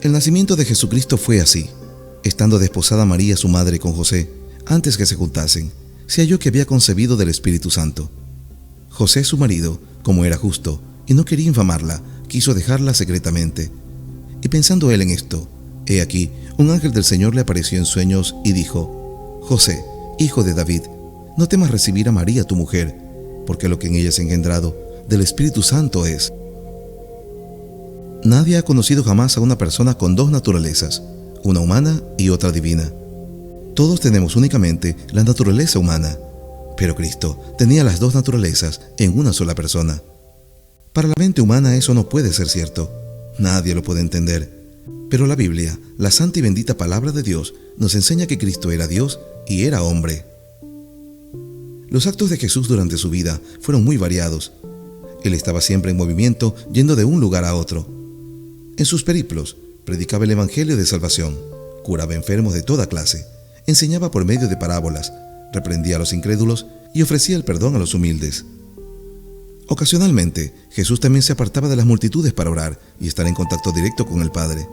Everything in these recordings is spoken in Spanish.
El nacimiento de Jesucristo fue así. Estando desposada María, su madre, con José, antes que se juntasen, se halló que había concebido del Espíritu Santo. José, su marido, como era justo y no quería infamarla, quiso dejarla secretamente. Y pensando él en esto, he aquí, un ángel del Señor le apareció en sueños y dijo: José, hijo de David, no temas recibir a María tu mujer, porque lo que en ella es engendrado del Espíritu Santo es. Nadie ha conocido jamás a una persona con dos naturalezas, una humana y otra divina. Todos tenemos únicamente la naturaleza humana, pero Cristo tenía las dos naturalezas en una sola persona. Para la mente humana eso no puede ser cierto. Nadie lo puede entender. Pero la Biblia, la santa y bendita palabra de Dios, nos enseña que Cristo era Dios y era hombre. Los actos de Jesús durante su vida fueron muy variados. Él estaba siempre en movimiento, yendo de un lugar a otro. En sus periplos, predicaba el evangelio de salvación, curaba enfermos de toda clase, enseñaba por medio de parábolas, reprendía a los incrédulos y ofrecía el perdón a los humildes. Ocasionalmente, Jesús también se apartaba de las multitudes para orar y estar en contacto directo con el Padre.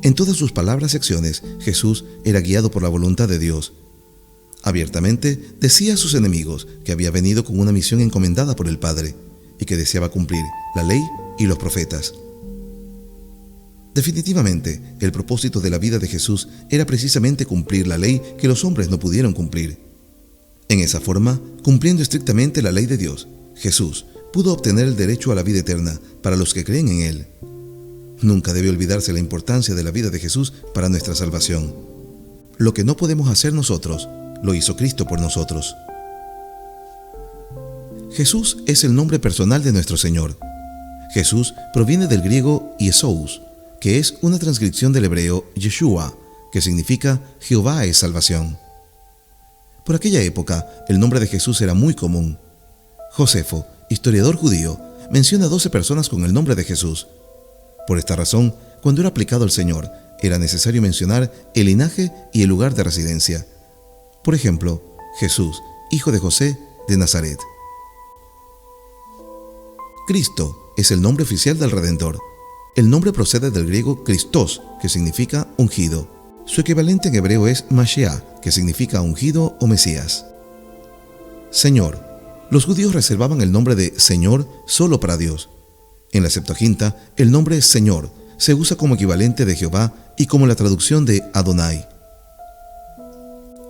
En todas sus palabras y acciones, Jesús era guiado por la voluntad de Dios. Abiertamente decía a sus enemigos que había venido con una misión encomendada por el Padre y que deseaba cumplir la ley y los profetas. Definitivamente, el propósito de la vida de Jesús era precisamente cumplir la ley que los hombres no pudieron cumplir. En esa forma, cumpliendo estrictamente la ley de Dios, Jesús pudo obtener el derecho a la vida eterna para los que creen en Él. Nunca debe olvidarse la importancia de la vida de Jesús para nuestra salvación. Lo que no podemos hacer nosotros, lo hizo Cristo por nosotros. Jesús es el nombre personal de nuestro Señor. Jesús proviene del griego Iesous, que es una transcripción del hebreo Yeshua, que significa Jehová es salvación. Por aquella época, el nombre de Jesús era muy común. Josefo, historiador judío, menciona 12 personas con el nombre de Jesús. Por esta razón, cuando era aplicado al Señor, era necesario mencionar el linaje y el lugar de residencia. Por ejemplo, Jesús, hijo de José de Nazaret. Cristo es el nombre oficial del Redentor. El nombre procede del griego Christos, que significa ungido. Su equivalente en hebreo es Mashiach, que significa ungido o Mesías. Señor. Los judíos reservaban el nombre de Señor solo para Dios. En la Septuaginta, el nombre Señor se usa como equivalente de Jehová y como la traducción de Adonai.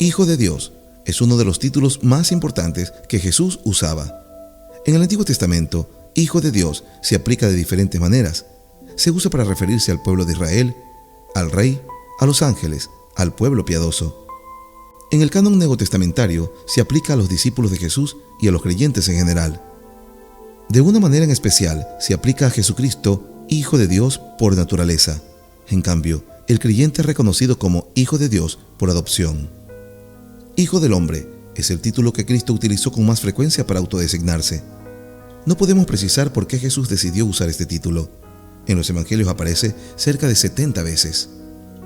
Hijo de Dios es uno de los títulos más importantes que Jesús usaba. En el Antiguo Testamento, Hijo de Dios se aplica de diferentes maneras. Se usa para referirse al pueblo de Israel, al rey, a los ángeles, al pueblo piadoso. En el canon neotestamentario se aplica a los discípulos de Jesús y a los creyentes en general. De una manera en especial se aplica a Jesucristo, Hijo de Dios por naturaleza. En cambio, el creyente es reconocido como Hijo de Dios por adopción. Hijo del hombre es el título que Cristo utilizó con más frecuencia para autodesignarse. No podemos precisar por qué Jesús decidió usar este título. En los evangelios aparece cerca de 70 veces.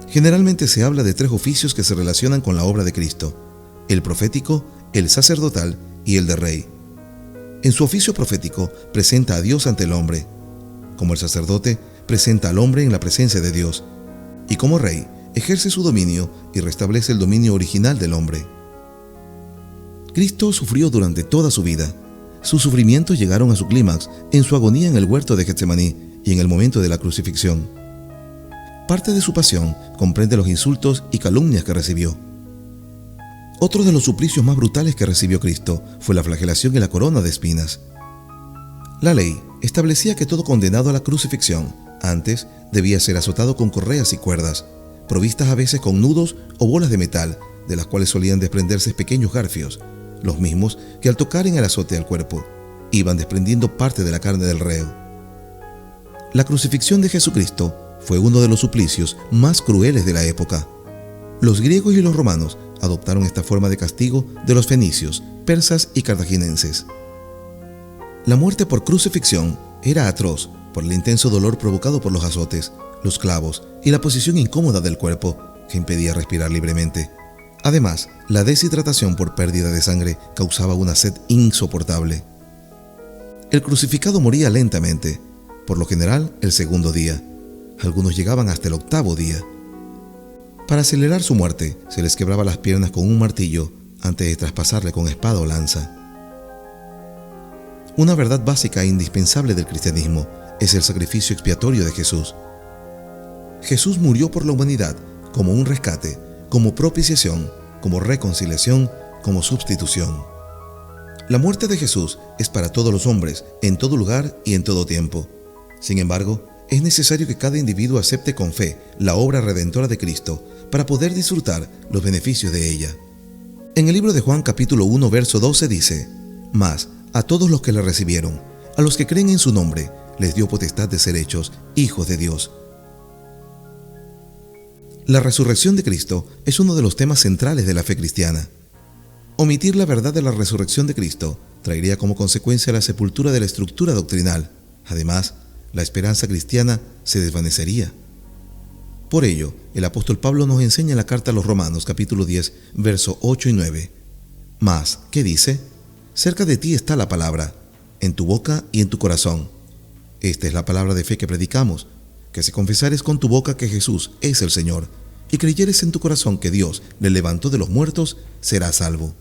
Generalmente se habla de 3 oficios que se relacionan con la obra de Cristo: el profético, el sacerdotal y el de rey. En su oficio profético presenta a Dios ante el hombre. Como el sacerdote, presenta al hombre en la presencia de Dios. Y como rey, ejerce su dominio y restablece el dominio original del hombre. Cristo sufrió durante toda su vida. Sus sufrimientos llegaron a su clímax en su agonía en el huerto de Getsemaní y en el momento de la crucifixión. Parte de su pasión comprende los insultos y calumnias que recibió. Otro de los suplicios más brutales que recibió Cristo fue la flagelación y la corona de espinas. La ley establecía que todo condenado a la crucifixión antes debía ser azotado con correas y cuerdas, provistas a veces con nudos o bolas de metal, de las cuales solían desprenderse pequeños garfios, los mismos que al tocar en el azote al cuerpo, iban desprendiendo parte de la carne del reo. La crucifixión de Jesucristo fue uno de los suplicios más crueles de la época. Los griegos y los romanos adoptaron esta forma de castigo de los fenicios, persas y cartagineses. La muerte por crucifixión era atroz por el intenso dolor provocado por los azotes, los clavos y la posición incómoda del cuerpo que impedía respirar libremente. Además, la deshidratación por pérdida de sangre causaba una sed insoportable. El crucificado moría lentamente, por lo general el segundo día. Algunos llegaban hasta el 8º día. Para acelerar su muerte, se les quebraba las piernas con un martillo antes de traspasarle con espada o lanza. Una verdad básica e indispensable del cristianismo es el sacrificio expiatorio de Jesús. Jesús murió por la humanidad como un rescate, como propiciación, como reconciliación, como sustitución. La muerte de Jesús es para todos los hombres, en todo lugar y en todo tiempo. Sin embargo, es necesario que cada individuo acepte con fe la obra redentora de Cristo para poder disfrutar los beneficios de ella. En el libro de Juan capítulo 1 verso 12 dice: «Mas a todos los que le recibieron, a los que creen en su nombre, les dio potestad de ser hechos hijos de Dios». La resurrección de Cristo es uno de los temas centrales de la fe cristiana. Omitir la verdad de la resurrección de Cristo traería como consecuencia la sepultura de la estructura doctrinal. Además, la esperanza cristiana se desvanecería. Por ello, el apóstol Pablo nos enseña en la carta a los Romanos capítulo 10, versos 8 y 9. Mas, ¿qué dice? Cerca de ti está la palabra, en tu boca y en tu corazón. Esta es la palabra de fe que predicamos, que si confesares con tu boca que Jesús es el Señor, y creyeres en tu corazón que Dios le levantó de los muertos, serás salvo.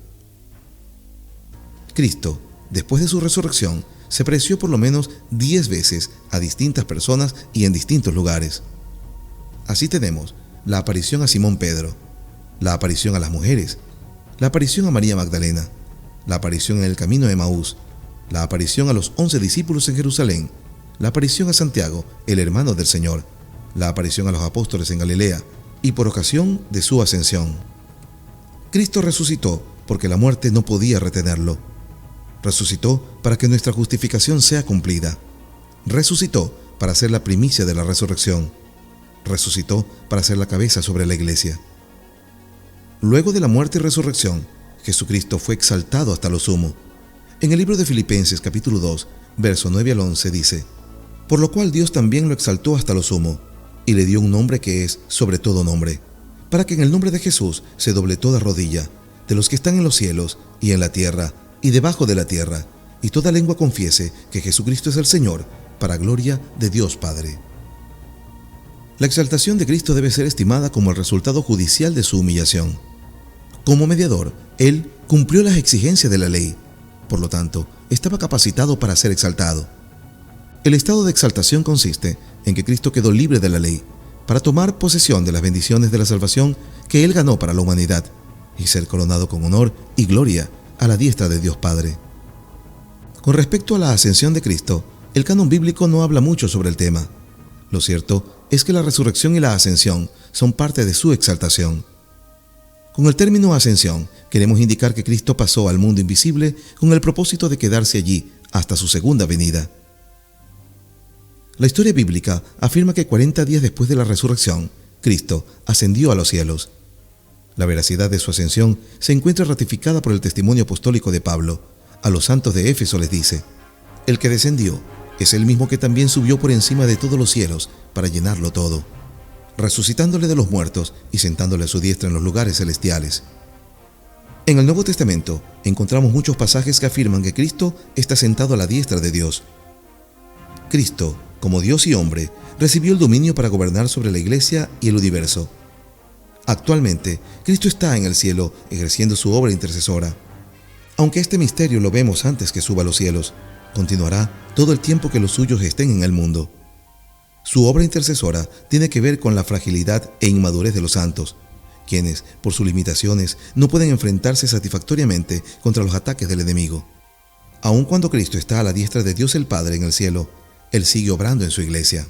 Cristo, después de su resurrección, se apareció por lo menos 10 veces a distintas personas y en distintos lugares. Así tenemos la aparición a Simón Pedro, la aparición a las mujeres, la aparición a María Magdalena, la aparición en el camino de Emaús, la aparición a los 11 discípulos en Jerusalén, la aparición a Santiago, el hermano del Señor, la aparición a los apóstoles en Galilea y por ocasión de su ascensión. Cristo resucitó porque la muerte no podía retenerlo. Resucitó para que nuestra justificación sea cumplida. Resucitó para ser la primicia de la resurrección. Resucitó para ser la cabeza sobre la iglesia. Luego de la muerte y resurrección, Jesucristo fue exaltado hasta lo sumo. En el libro de Filipenses capítulo 2, verso 9 al 11 dice: «Por lo cual Dios también lo exaltó hasta lo sumo, y le dio un nombre que es sobre todo nombre, para que en el nombre de Jesús se doble toda rodilla, de los que están en los cielos y en la tierra y debajo de la tierra, y toda lengua confiese que Jesucristo es el Señor, para gloria de Dios Padre». La exaltación de Cristo debe ser estimada como el resultado judicial de su humillación. Como mediador, Él cumplió las exigencias de la ley, por lo tanto, estaba capacitado para ser exaltado. El estado de exaltación consiste en que Cristo quedó libre de la ley para tomar posesión de las bendiciones de la salvación que Él ganó para la humanidad y ser coronado con honor y gloria a la diestra de Dios Padre. Con respecto a la ascensión de Cristo, el canon bíblico no habla mucho sobre el tema. Lo cierto es que la resurrección y la ascensión son parte de su exaltación. Con el término ascensión, queremos indicar que Cristo pasó al mundo invisible con el propósito de quedarse allí hasta su segunda venida. La historia bíblica afirma que 40 días después de la resurrección, Cristo ascendió a los cielos. La veracidad de su ascensión se encuentra ratificada por el testimonio apostólico de Pablo. A los santos de Éfeso les dice: «El que descendió es el mismo que también subió por encima de todos los cielos para llenarlo todo, resucitándole de los muertos y sentándole a su diestra en los lugares celestiales». En el Nuevo Testamento encontramos muchos pasajes que afirman que Cristo está sentado a la diestra de Dios. Cristo, como Dios y hombre, recibió el dominio para gobernar sobre la iglesia y el universo. Actualmente, Cristo está en el cielo ejerciendo su obra intercesora. Aunque este misterio lo vemos antes que suba a los cielos, continuará todo el tiempo que los suyos estén en el mundo. Su obra intercesora tiene que ver con la fragilidad e inmadurez de los santos, quienes, por sus limitaciones, no pueden enfrentarse satisfactoriamente contra los ataques del enemigo. Aun cuando Cristo está a la diestra de Dios el Padre en el cielo, Él sigue obrando en su iglesia.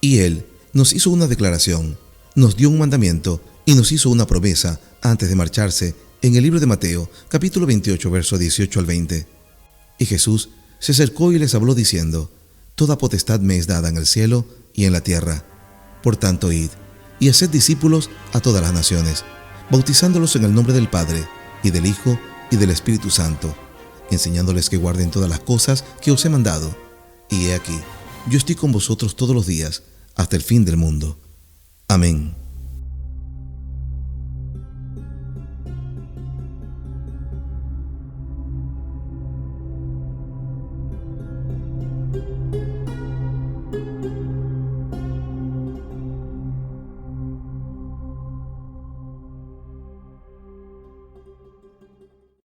Y Él nos hizo una declaración, nos dio un mandamiento y nos hizo una promesa antes de marcharse en el libro de Mateo, capítulo 28, versos 18 al 20. Y Jesús se acercó y les habló diciendo: «Toda potestad me es dada en el cielo y en la tierra. Por tanto, id y haced discípulos a todas las naciones, bautizándolos en el nombre del Padre, y del Hijo, y del Espíritu Santo, enseñándoles que guarden todas las cosas que os he mandado. Y he aquí, yo estoy con vosotros todos los días, hasta el fin del mundo». Amén.